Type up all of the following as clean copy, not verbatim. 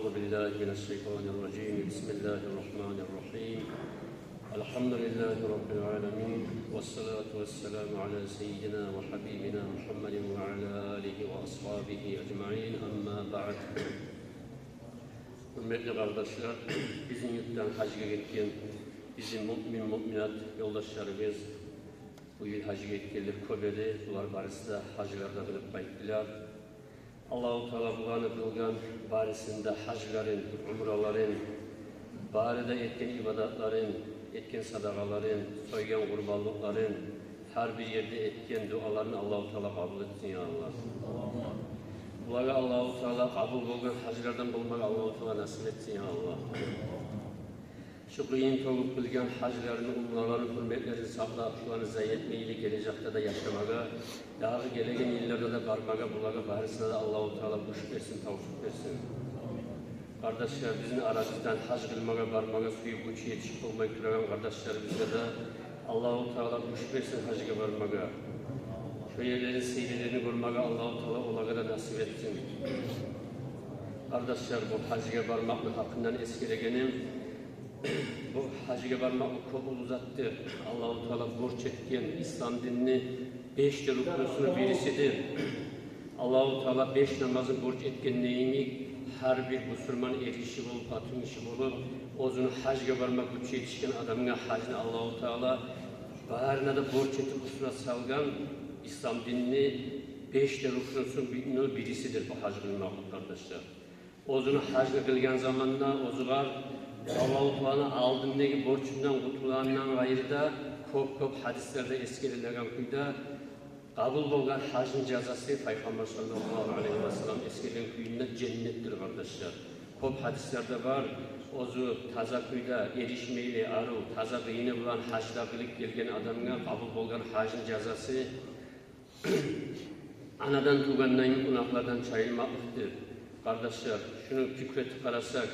أعوذ بالله من الشيطان الرجيم. بسم الله الرحمن الرحيم. الحمد لله رب العالمين، والصلاة والسلام على سيدنا وحبيبنا محمد وعلى آله وأصحابه أجمعين. أما بعد. Hürmetli kardeşler, bizim yurttan hacca gitken bizim mümin müminat yoldaşlarımız bu yıl hacca gitkenler köbeli, bular barısında hacılarda kılıp kayıttılar. Allah-u Teala bulanı kılgan barisinde hacların, umraların, barida etken ibadatların, etken sadakaların, soygan kurbanlıkların, her bir yerde etken dualarını Allah-u Teala kabul etsin ya Allah. Bulara Allah-u Teala kabul olgan hacılardan bulmak Allah-u Teala nasip etsin ya Allah. Şu kıyın toğup bilgen hacıların, umraların, hürmetlerini saklap, şu an zayi gelecekte de yaşamaga, daha gelegen illerde de barmaga, bulara barisine de Allah-u Teala kuş versin, tavşuk versin. Kardeşler, bizim aramızdan hac kılmaga, barmaga, suyu kuçu yetişip olmayı duran kardeşlerimize de Allah-u Teala kuş versin hacıga barmaga. Şu yerlerin seyirlerini görmeye Allah-u Teala olaga da nasip etsin. Kardeşler, bu hacıga barmakla hakkından eskilegenim, bu hacıga barmakla kol uzattı. Allah-u Teala borç etken İslam dinini 5 rüknüsünün birisidir. Allah-u Teala 5 namazın borç etken neyini her bir Müslüman erişi bulup, atın işi bulup, ozunu hacıga barmak güç yetişken adamına hacını Allah-u Teala bağırına da borç etip kusura salgan İslam dinini 5 rüknüsünün birisidir bu hac kılmak kardeşler. Ozunu hacı kılgan zamanla ozular Allah-u Teala'nın aldığındaki borçundan kutulandan gayrı da çok hadislerde eskerilen kuyda kabul olgan hacın cezası Peygamber sallallahu aleyhi ve sellem eskerilen kuyunda cennettir kardeşler. Çok hadislerde var. Ozu taza kuyda erişmeyle arı, taza kıyını bulan hacda kılıp gelgen adamına kabul olgan hacın cezası anadan tuğandan günahlardan çayılmaklıktır. Kardeşler, şunu fikreti karasak,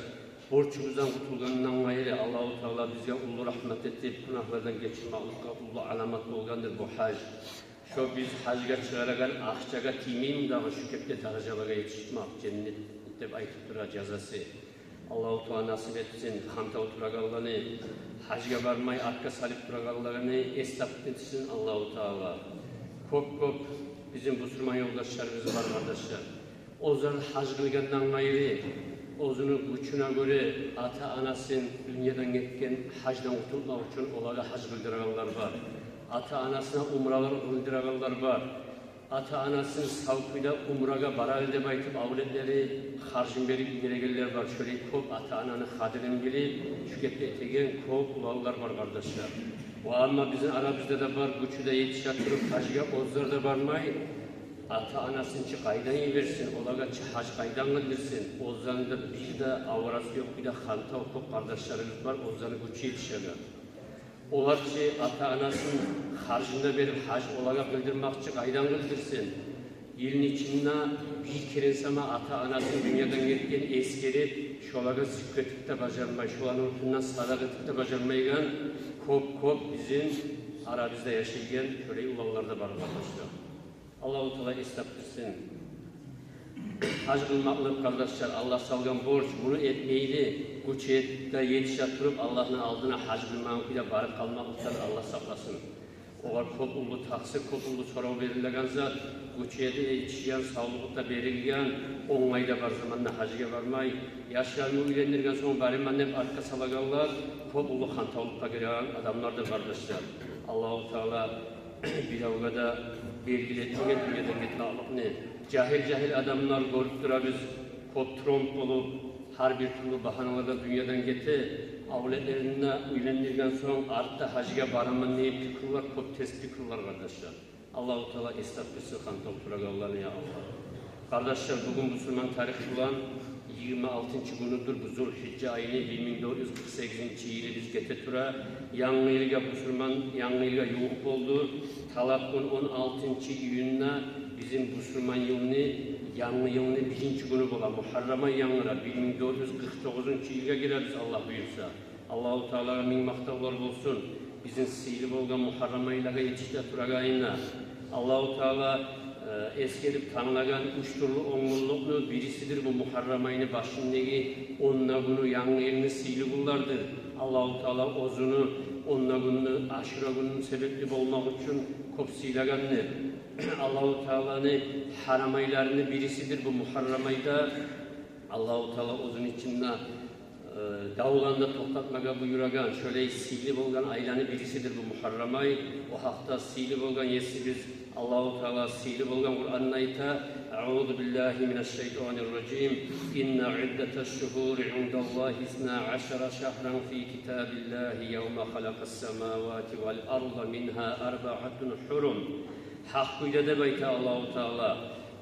borçumuzdan kurtulgandan gayrı Allah-u Teala bize ulu rahmet edip günahlardan geçirmaklıkta ulu alamet olgandır bu hac. Şu biz hacga çıkaragan ahçaga timeyim dağı şu kepte darajalara yetişmek cennet dep aytıp dura cezası. Allah-u Teala nasip etsin, hanta oturagallarını, hacga barmay arka salip duragallarını estap etsin Allah-u Teala. Çok bizim Müslüman yoldaşlarımız var kardeşler. Ozan hac kılgandan gayrı, ozunun güçüne göre ata-anasının dünyadan gitken hacdan kurtulmak için onlara hac kıldıranlar var. Ata-anasına umralar kıldıranlar var. Ata-anasının savkıyla umraga baral dep aytıp avletleri harcın berip ilegeller var. Şöyle çok ata-ananın hadirin bilip şükette etegen çok ulallar var kardeşler. Bu ama bizim aramızda da var, güçü de yetiştirip hacıga ozlar da varmay. Ata-anasını çı kaydan yiversin, olaga çı hac kaydan kıldırsın. Ozlarında bir de avrası yok, bir de hanta okul kardeşlerimiz var, ozlarını güçü yetiştirler. Olar ki ata-anasının harcında verip hac olaga kıldırmak çı kaydan kıldırsın. Yılın içinde bir kere sama ata-anasının dünyadan gelirken eskerip, şolaga zikretip de bacarmay, şolanın ruhundan sadak etip de bacarmaygan, çok bizim aramızda yaşayan köle ulanlarda var arkadaşlar. Allah-u Teala istaptırsın. Hac kılmaklık kardeşler, Allah salgan borç, bunu etmeydi. Güç de yetiştirip Allah'ın aldığına hac kılmaklıkla barıp kalmaklıktan Allah saklasın. Olar çok ulu taksir, çok ulu soru verilgen zat, güç yetişen, sağlıkta verilgen, onlayda var zamanla hacıya varmay, yaşlarını uylendirgen son bari annem arka salagallar, çok ulu hantavlıkta giren adamlardır kardeşler. Allah-u Teala bir avgada belgiletmeye dünyadan gitmekliğini, cahil adamlar görüp dura biz çok tromp olup, her bir türlü bahanalarda dünyadan geti, avletlerine uylendirgen son artta hacıya baramın neye pikirler, çok tez pikirler kardeşler. Allah-u Teala estağfirullah hantavlıklarını ya Allah. Kardeşler, bugün Müslüman tarihçi olan 26. günüdür bu Zulhicce ayını 1948. yılı biz getirtura. Yanlı yılga Müslüman, yanlı yılga yoğuk oldu. Talakın 16. yılına bizim Müslüman yılını, yanlı yılını 1. günü bulan Muharrama yanlıra 1949. yılga gireriz Allah buyursa. Allah-u Teala'ya min maktavlar olsun. Bizim seyri olgan Muharrama yılga yetişte turagayına. Allah-u Teala eskerip tanılagan üç türlü oңulluknu birisidir bu Muharram ayını başındaki onna günü yanı elini sili kullardır. Allah-u Teala ozunu onna günü aşura günün sebepli olmak için kop silagandır. Allah-u Teala'nın haram aylarını birisidir bu Muharram ayda. Allah-u Teala ozun içinde davulanda toklatmaga buyuragan, şöyle sili bolgan aylanı birisidir bu Muharram ay. O hakta sili bolgan yesimiz Allah-u Teala sili bolgan Kur'an'ın ayta Euzu billahi mineşşeytanirracim İnne iddeteşşuhuri indallahi 12 şehran fi kitabillahi yevme halakas semavati vel arda minha arba'atun hurum. Hakkıyla da bayta Allah-u Teala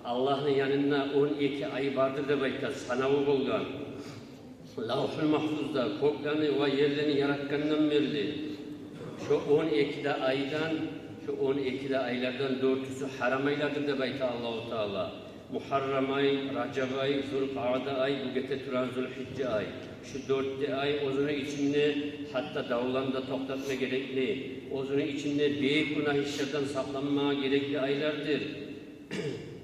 Allah'ın yanında 12 ay vardır da bayta sanavı bolgan. Lavh-ül Mahfuz'da koklarını ve yerlerini yaratkandan beri şu 12'de aydan, şu 12'de aylardan 4'üsü haram aylardır da bayta Allah-u Teala. Muharram ay, Racab ay, Zulqa'da ay, bu gete turan Zulhicce ay. Şu 4'te ay ozunu içinde hatta davulanda toktatma gerekli. Ozunu içinde büyük günah işlerden saklanma gerekli aylardır.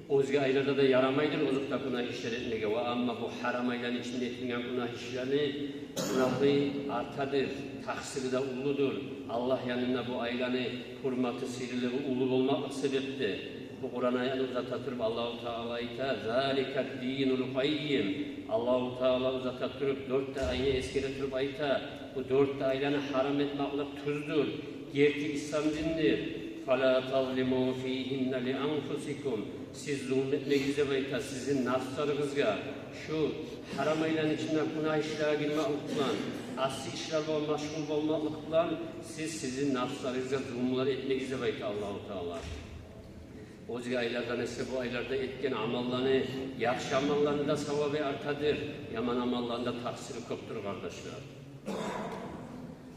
Özge aylarda da yaramaydır ozukta günah işler etmeye. Ama bu haram ayların içinde etmeyen günah işlerini günahı artadır, taksiri de uludur. Allah yanında bu aylanı hurmatı, sirili ve ulu olmak sebepti. Bu Kur'an ayını uzatatırıp Allah-u Teala'yı ذَٰلِكَ الدِّينُ الْقَيِّمِ Allah-u Teala uzatatırıp 4 ayını eskeretirip ayta bu 4 aylarını haram etmeklik tuzdur. Gerçi İslam dindir. فَلَا تَظْلِمُوا ف۪يهِنَّ لِأَنْفُسِكُمْ Siz zulmetmeyinize bayta sizin nafslarınızga şu haram ayların içinde günah işlere girmeklikle, asli işlerle meşgul olmaklıkla sizin nafslarınızga zulümler etmeyinize bayta Allah-u Teala. Özge aylardan ise bu aylarda etken amallarını, yaxşı amallarını da savabı artadır. Yaman amallarında taksiri koptur kardeşler.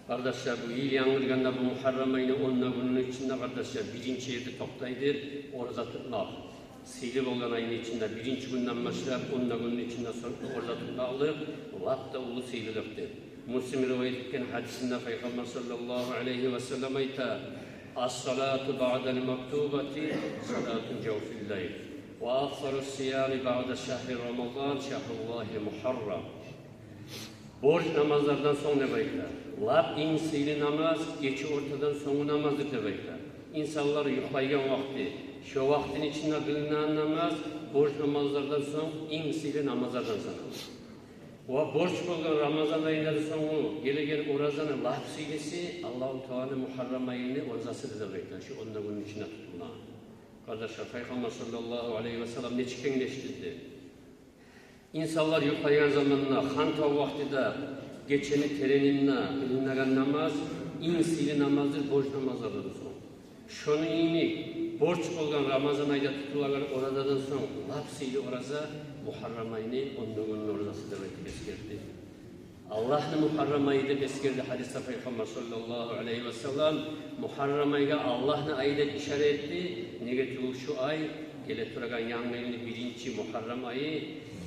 Kardeşler bu yıl yanılganda bu Muharram ayını 10 günün içinde kardeşler birinci yerde toktaydır, orada tutmak. Silip olan ayın içinde birinci günden başlayıp 10 günün içinde orada tutmalıdır. Vakta ulu sililiktir. Müslim rivayet etken hadisinde Peygamber sallallahu aleyhi ve sellem ayta As-salatu ba'del maktubati salatun cevfil layl. Ve afsalus siyami ba'de şehri Ramazan şehrullahi muharram. Borç namazlardan sonra bekler. Lab insili namaz, geçi ortadan sonra namazdır demekler. İnsanlar yuxlaygan vakti, şu vaktin içinde kılınan namaz, borç namazlardan sonra insili namazlardan sanılır. O borç olan Ramazan ayından sonra gelegen orazanın lab silisi, Allah-u Teala Muharram ayını orazası da demekler. Şu 10 günün içinde tutulan. Kardeşler, Peygamber sallallahu aleyhi ve sellem ne çıkenleştirdi? İnsanlar yuxlayan zamanına, hanta vaktide geçeni tereninle kılınan namaz, insili namazdır, borç namazlardan sonra. Şunu yeni borç olan Ramazan ayda tutulan oradan sonra lapsili oraza Muharram ayını 10 günün orazası demek eskerdi. Allah'ın Muharram ayıda eskerdi hadiste Peygamber sallallahu aleyhi ve sellem Muharram ayıga Allah'ın ayıda işaret etti. Negatif şu ay gele turagan yanmayını birinci Muharram ayı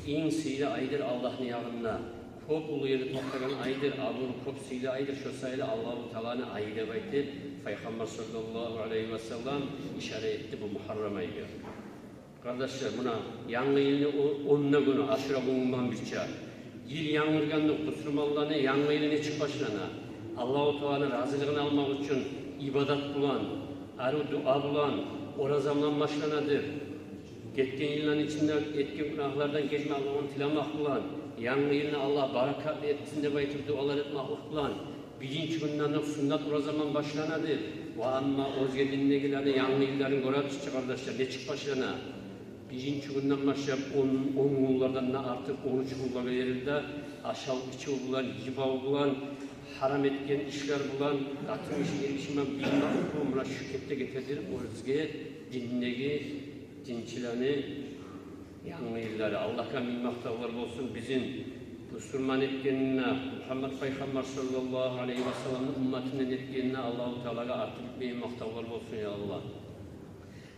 insili aydır Allah'ın yanında. Kop ulu yeri toplagan aydır, alın kop sili aydır, şu sayıda Allah-u Teala'nın ayıda baytır. Peygamber sallallahu aleyhi ve sellem işaret etti bu Muharram ayıga. Kardeşler buna yanlı yılını 10 günü aşırı bulunman bir çağ. Yıl yanırganlık Müslümanlarını yanlı yılını çık başlana. Allah-u Teala'nın razılığını almak için ibadat bulan, arı dua bulan, orazamdan başlanadır. Geçken yılların içinde etkin günahlardan geçme Allah'ın tilamak bulan, yanlı yılını Allah barakat etsin de baytır dualar etmek bulan, birinci günden sünnet orazaman başlanadır. Ve ama özge dinlegilerini yanlı yılların göre çıkacak kardeşler, ne çık başlana? Birinci günden başlayıp 10 yıllardan artık 13 yıllar yerinde aşağı içi bulan, yiba bulan, haram etken işler bulan, katım işi erişimden bilmek okumuna şükette getirdir. Özge dinlegi, dinçilerini yanlı yılları. Allah'a minmaktalar olsun bizim Müslüman etkenine, Muhammed Peygamber sallallahu aleyhi ve sellem'in ümmetinin etkenine Allah-u Teala'ya artık minmaktalar olsun ya Allah.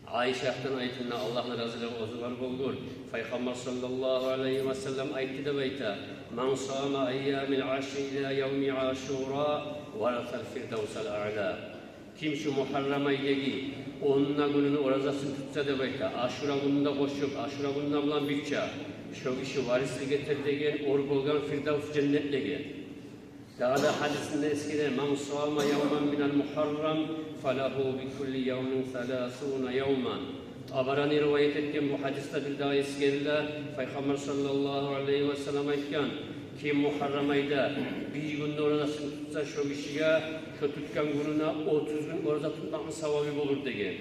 Ayşe'den ayetinde Allah'ın razılığı ozular bulgur. Peygamber sallallahu aleyhi ve sellem ayeti de beyta. Men sâme eyyâmil aşi ilâ yevmi aşûrâ varasel firdevsel a'lâ. Kim şu Muharrem ayındaki onunla gününü orazasını tutsa da bayta, Aşura gününde koşup, Aşura gününde bulan bütçe, şu kişi varisli getir degen, or bolgan Firdevs cennetlege. Daha da hadisinde eskide, "Men sâme yevmen minel muharram, felahu bi kulli yevmin selâsûne yevmen." Tabarani rivayet etken bu hadiste bir daha eskeriler, Peygamber sallallahu aleyhi ve sellem aytkan, kim Muharrem ayda bir günde orazasını tutsa şu kişiye, şu tutkan gününe 30 gün oraza tutmanın sevabı olur degen.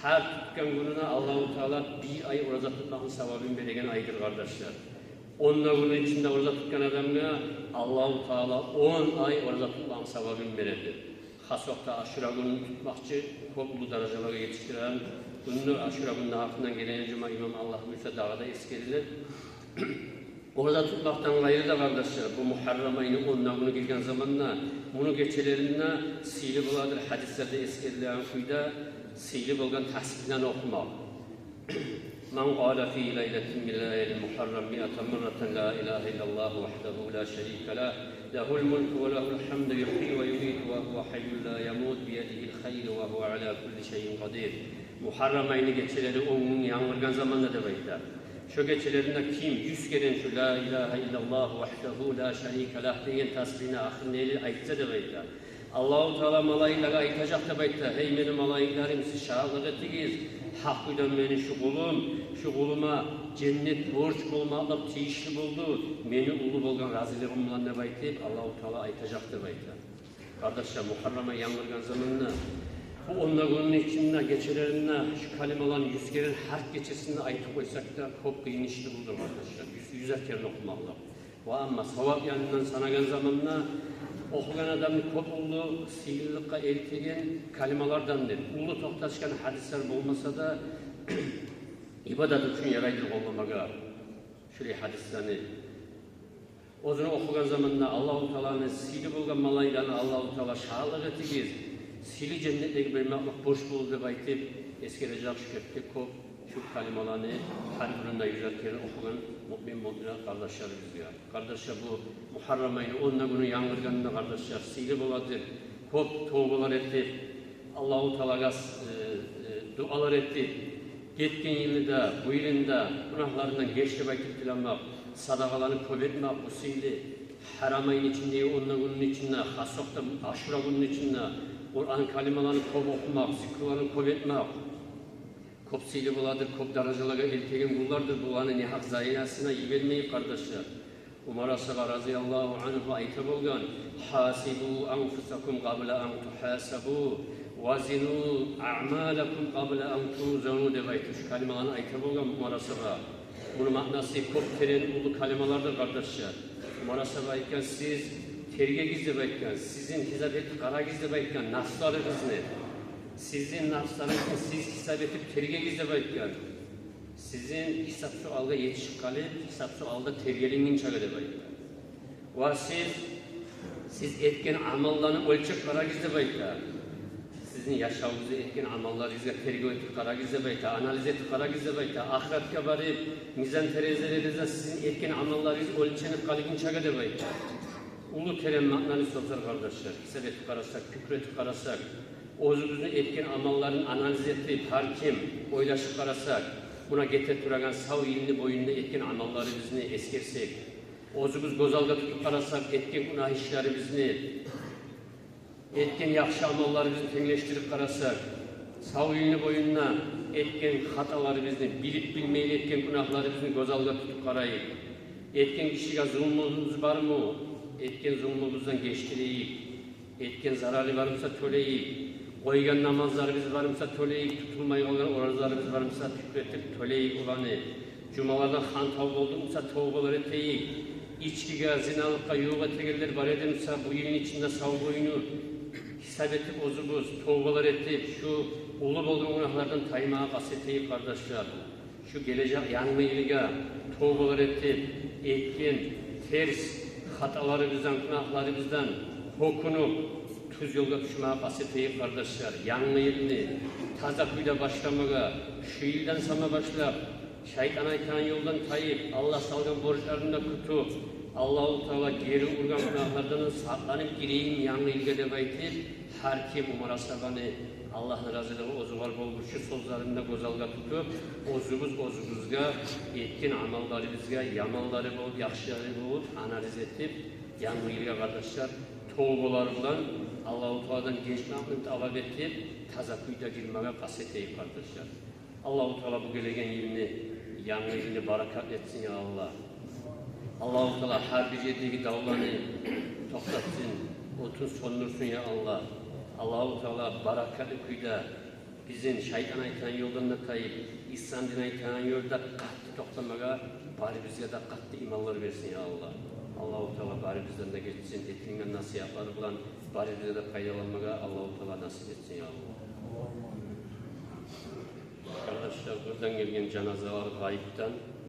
Her tutkan gününe Allah-u Teala bir ay oraza tutmanın sevabını beregen aydır kardeşler. 10 günün içinde oraza tutkan adamına Allah-u Teala 10 ay oraza tutmanın sevabını verir. Has vakta Aşura gününü tutmakçı, kopulu dereceleri yetiştiren, gününü Aşura gününün hakkından gelen Cuma İmam Allah Müsa dağda eskerilir. Orada tutmaktan gayrı da kardeşler, bu Muharrem ayının 10 günü girgen zamanla, bunu geçelerinde sili buladır, hadislerde eskerilen kuyda sili bulgan tahsibinden okumak. Men qâle fî leyletin min leyli muharrem mi'eten mirreten la ilahe illallah vahdehu la şerîke lah, lehul mulku ve lehul hamdu yuhyi ve yumiitu ve huve hayyun la yemut biyedihil hayru ve huve ala kulli şeyin kadir. Muharrem ayını geçeleri 10 gün yağmurgan zamanla da baytar. Şu geçelerinde kim 100 kere şu la ilahe illallah vahdehu la şerîke lah deyen tasbihine ahirneyle aytsa da baytar. Allah-u Teala malayiklara aytacak da baytar. Hey benim malayiklerim siz şahlık ettiniz. Hakkıdan beni şu kuluma cennet borç olmakla tiyişli buldu. Beni ulu bolgan razılığım olan ne baytayıp Allah-u Teala aytacak da baytar. Kardeşler Muharrem'e yangırgan zamanına bu 10 günün içinde geçelerinde şu kalimaların 100 kere harf geçesinde aytıp koysak da çok kıyın işli buldur kardeşler. 100'er kere okumakla. Ve ama sevap yanından sanagan zamanına okuyan adamın kopullu, sihirlikle eltigen kalimalardandır. Ulu tohtaşkan hadisler olmasa da ibadet için yaraydır olmamaga. Şöyle hadislerini. O zaman okuyan zamanında Allah-u Teala'nın sihirli bulgan malaylarını Allah-u Teala şahlık ettiğiz. Sili cennetteki bir makmak boş buldu baytip eskerecek şükrettik kop şu kalimalarını her gününde 100'er kere okuyan mümin kardeşlerimiz ya. Kardeşler bu Muharrem ayını 10 günü yangırganında kardeşler sili buladır. Kop tövbeler etti. Allah-u Teala'ya dualar etti. Gitkin yılında, bu yılında günahlarından geçti baytip dilenmek, sadakalarını köp etmek bu sili. Haram ayın içinde, 10 günün içinde, hasokta Aşura günün içinde Kur'an kalimalarını kop okumak, zikirlerini kop etmek, kop sili buladır, kop dereceleri eltegen kullardır. Bu anı nihak zayinasına iyi vermeyi kardeşler. Umar Asaba razıyallahu anhu ayta bolgan, hasibu anfusakum qabla an tuhasabu, vazinu a'malakum qabla an tuzanu de baytı. Şu kalimalarını ayta bolgan Umar Asaba. Bunun manası kop teren ulu kalimalardır kardeşler. Umar Asaba iken siz terge gizli baytken, sizin hesap etip kara gizli baytken, nafslarınız ne? Sizin nafslarınız siz hesap etip terge gizli baytken, sizin hesap su alda yetişip kalıp, hesap su alda tergelinin çağı de baytken. Ve siz etken amallarını ölçüp kara gizli baytken, sizin yaşamınızı etken amallarınızı terge etip kara gizli baytken, analiz etip kara gizli baytken, ahiretke barıp, mizan terezelerinizde sizin etken amallarınızı ölçenip kalıbın çağı de baytken. Ulu terem maknanı sözler kardeşler, hesap etip karasak, küfretip karasak, özümüzün etken amalların analiz etip, hakim, oylaşıp karasak, buna getirip duragan sağ yılını boyunda etken amallarımızı eskersek, özümüz gözalda tutup karasak, etken günah işlerimizi, etken yakşı amallarımızı tenleştirip karasak, sağ yılını boyunda etken hatalarımızı, bilip bilmeyeli etken günahlarımızı gözalda tutup karayıp, etken kişiye zulmümüz var mı? Etken zulmumuzdan geçtireyik, etken zararı varımsa töleyik, koygan namazlarımız varımsa töleyik, tutulmayı olan orazlarımız varımsa tükretip töleyik olanı, cumalarda han tavba oldumsa tavbalar eteyik, içkiga, zinalıkka, yoga tegeller var edimse bu yılın içinde sağ boyunu hesap etip ozubuz, tavbalar etip şu ulu bolgun günahlardan taymağa kaseteyik kardeşler. Şu gelecek yanma yılıga tavbalar etip, etken, ters, hatalarımızdan, günahlarımızdan hokunup tuz yolga düşmeye kasıtıyı kardeşler. Yanma yılını taza kuyla başlamaya, şu yıldan sana başlap, şeytan aytan yoldan tayıp, Allah salgan borçlarında kutup, Allahu Teala geri urgan günahlardan saklanıp gireyim yanı ilge de baytip her kim umarasabani Allah'ın razılığı ozuvar bolguşu sozlarında gozalga tutup ozuguzga etkin amallarımızga yamanları bol, yaxşıları bol analiz etip yanı ilge kardeşler toğular bilen Allahu Teala'dan geçmekini talep etip taza kuyda girmeye kaseteyip kardeşler. Allahu Teala bu gelegen yılını yanı ilini barakat etsin ya Allah. Allah-u Teala her bir yerdeki dağlarını toplatsın, otun sonursun ya Allah. Allah-u Teala barakatı kuyda bizim şeytan aytan yoldan da tayip, İslam din aytan yolda katlı toplamaga, bari bize de katlı imanlar versin ya Allah. Allah-u Teala bari bizden de geçsin, ettiğinden nasihatları bulan, bari bize de faydalanmaga Allah-u Teala nasip etsin ya Allah. Kardeşler buradan gelgen cenazeler gayipten,